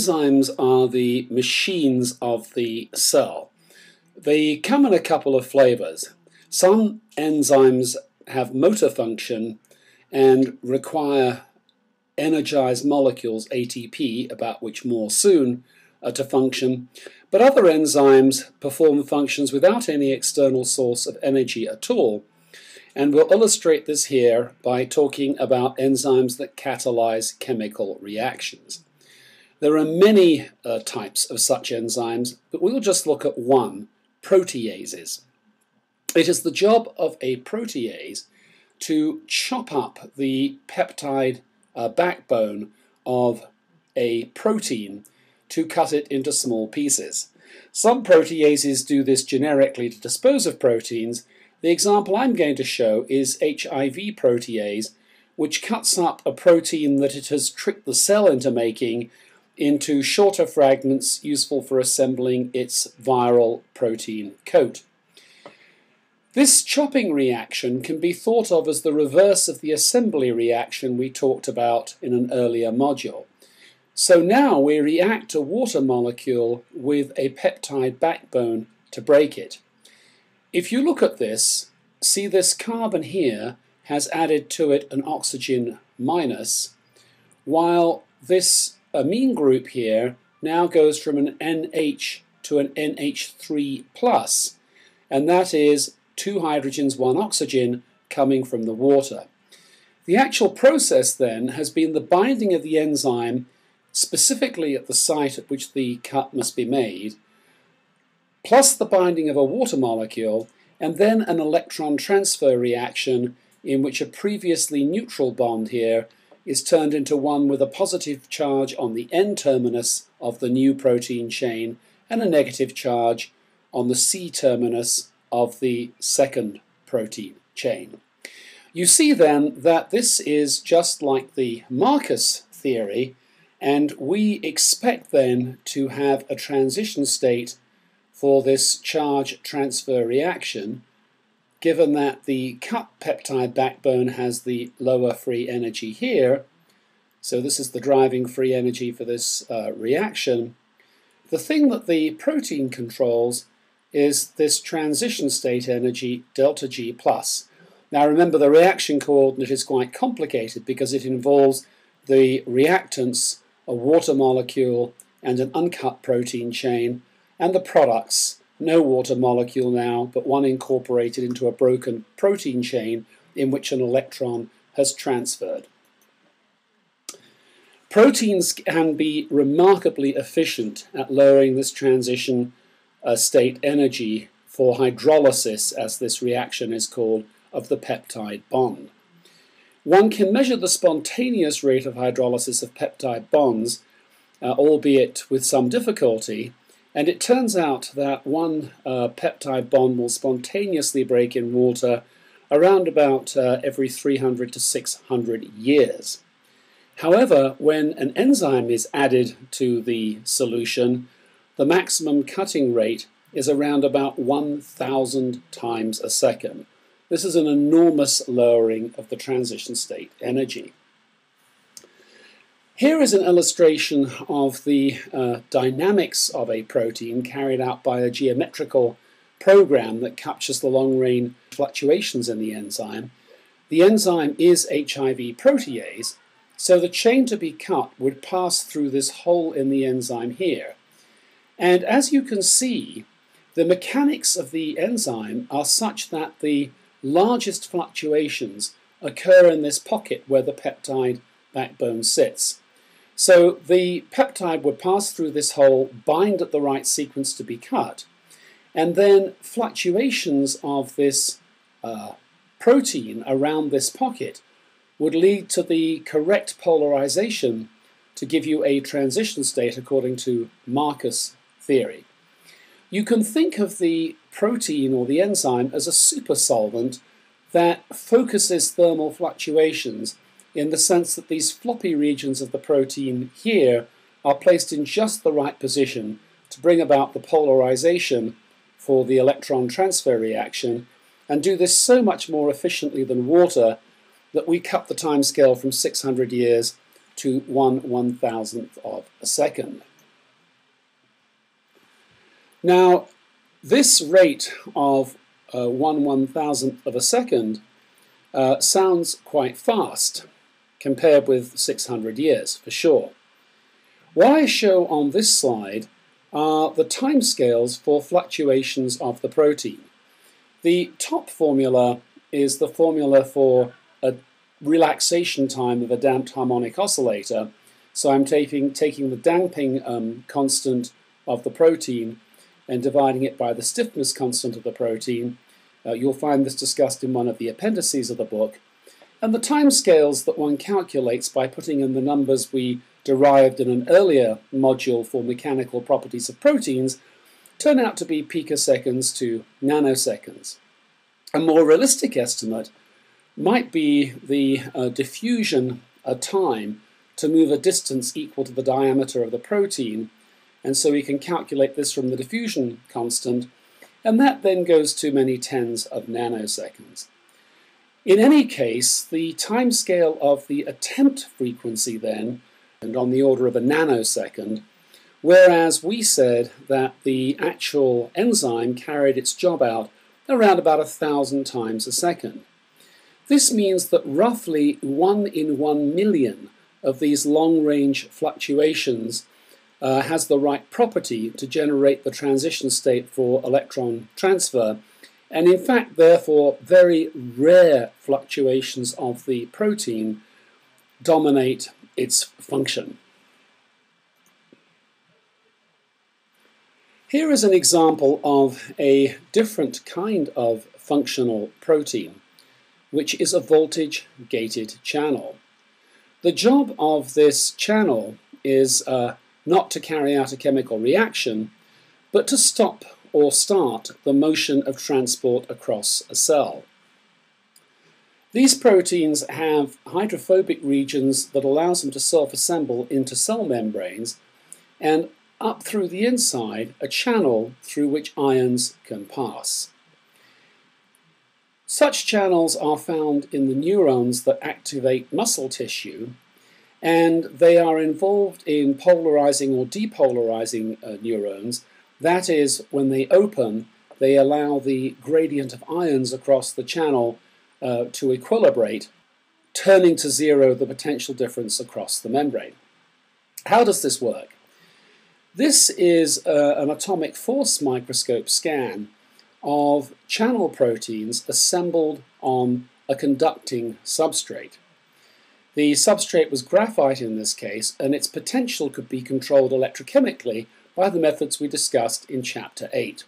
Enzymes are the machines of the cell. They come in a couple of flavors. Some enzymes have motor function and require energized molecules, ATP, about which more soon, to function, but other enzymes perform functions without any external source of energy at all. And we'll illustrate this here by talking about enzymes that catalyze chemical reactions. There are many types of such enzymes, but we'll just look at one, proteases. It is the job of a protease to chop up the peptide backbone of a protein to cut it into small pieces. Some proteases do this generically to dispose of proteins. The example I'm going to show is HIV protease, which cuts up a protein that it has tricked the cell into making into shorter fragments useful for assembling its viral protein coat. This chopping reaction can be thought of as the reverse of the assembly reaction we talked about in an earlier module. So now we react a water molecule with a peptide backbone to break it. If you look at this, see this carbon here has added to it an oxygen minus, while this amine group here now goes from an NH to an NH3+, and that is 2 hydrogens, 1 oxygen coming from the water. The actual process then has been the binding of the enzyme specifically at the site at which the cut must be made, plus the binding of a water molecule, and then an electron transfer reaction in which a previously neutral bond here is turned into one with a positive charge on the N-terminus of the new protein chain and a negative charge on the C-terminus of the second protein chain. You see then that this is just like the Marcus theory, and we expect then to have a transition state for this charge transfer reaction, given that the cut peptide backbone has the lower free energy here. So this is the driving free energy for this reaction. The thing that the protein controls is this transition state energy, delta G+. Now remember, the reaction coordinate is quite complicated because it involves the reactants, a water molecule and an uncut protein chain, and the products, no water molecule now, but one incorporated into a broken protein chain in which an electron has transferred. Proteins can be remarkably efficient at lowering this transition state energy for hydrolysis, as this reaction is called, of the peptide bond. One can measure the spontaneous rate of hydrolysis of peptide bonds, albeit with some difficulty, and it turns out that one peptide bond will spontaneously break in water around about every 300 to 600 years. However, when an enzyme is added to the solution, the maximum cutting rate is around about 1,000 times a second. This is an enormous lowering of the transition state energy. Here is an illustration of the dynamics of a protein carried out by a geometrical program that captures the long-range fluctuations in the enzyme. The enzyme is HIV protease, so the chain to be cut would pass through this hole in the enzyme here. And as you can see, the mechanics of the enzyme are such that the largest fluctuations occur in this pocket where the peptide backbone sits. So the peptide would pass through this hole, bind at the right sequence to be cut, and then fluctuations of this protein around this pocket would lead to the correct polarization to give you a transition state according to Marcus theory. You can think of the protein or the enzyme as a supersolvent that focuses thermal fluctuations in the sense that these floppy regions of the protein here are placed in just the right position to bring about the polarization for the electron transfer reaction, and do this so much more efficiently than water that we cut the time scale from 600 years to 1/1000th of a second. Now, this rate of 1/1000th of a second sounds quite fast compared with 600 years, for sure. What I show on this slide are the timescales for fluctuations of the protein. The top formula is the formula for a relaxation time of a damped harmonic oscillator. So I'm taking the damping constant of the protein and dividing it by the stiffness constant of the protein. You'll find this discussed in one of the appendices of the book. And the timescales that one calculates by putting in the numbers we derived in an earlier module for mechanical properties of proteins turn out to be picoseconds to nanoseconds. A more realistic estimate might be the diffusion time to move a distance equal to the diameter of the protein, and so we can calculate this from the diffusion constant, and that then goes to many tens of nanoseconds. In any case, the timescale of the attempt frequency then, and on the order of a nanosecond, whereas we said that the actual enzyme carried its job out around about 1,000 times a second. This means that roughly 1 in 1 million of these long-range fluctuations has the right property to generate the transition state for electron transfer, and in fact, therefore, very rare fluctuations of the protein dominate its function. Here is an example of a different kind of functional protein, which is a voltage-gated channel. The job of this channel is not to carry out a chemical reaction, but to stop or start the motion of transport across a cell. These proteins have hydrophobic regions that allows them to self-assemble into cell membranes, and up through the inside, a channel through which ions can pass. Such channels are found in the neurons that activate muscle tissue, and they are involved in polarizing or depolarizing neurons. That is, when they open, they allow the gradient of ions across the channel to equilibrate, turning to zero the potential difference across the membrane. How does this work? This is an atomic force microscope scan of channel proteins assembled on a conducting substrate. The substrate was graphite in this case, and its potential could be controlled electrochemically by the methods we discussed in Chapter 8.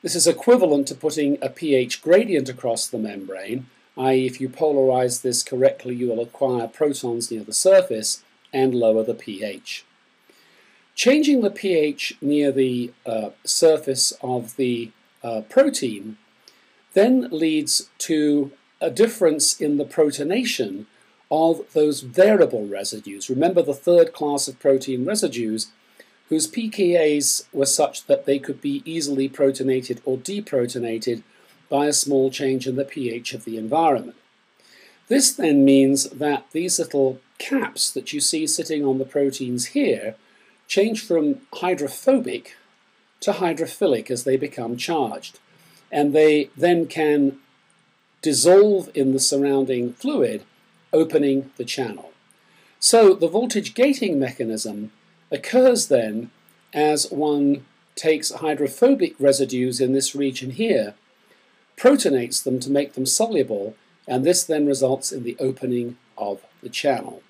This is equivalent to putting a pH gradient across the membrane, i.e. if you polarize this correctly you will acquire protons near the surface and lower the pH. Changing the pH near the surface of the protein then leads to a difference in the protonation of those variable residues. Remember the third class of protein residues whose pKa's were such that they could be easily protonated or deprotonated by a small change in the pH of the environment. This then means that these little caps that you see sitting on the proteins here change from hydrophobic to hydrophilic as they become charged, and they then can dissolve in the surrounding fluid, opening the channel. So the voltage gating mechanism occurs then as one takes hydrophobic residues in this region here, protonates them to make them soluble, and this then results in the opening of the channel.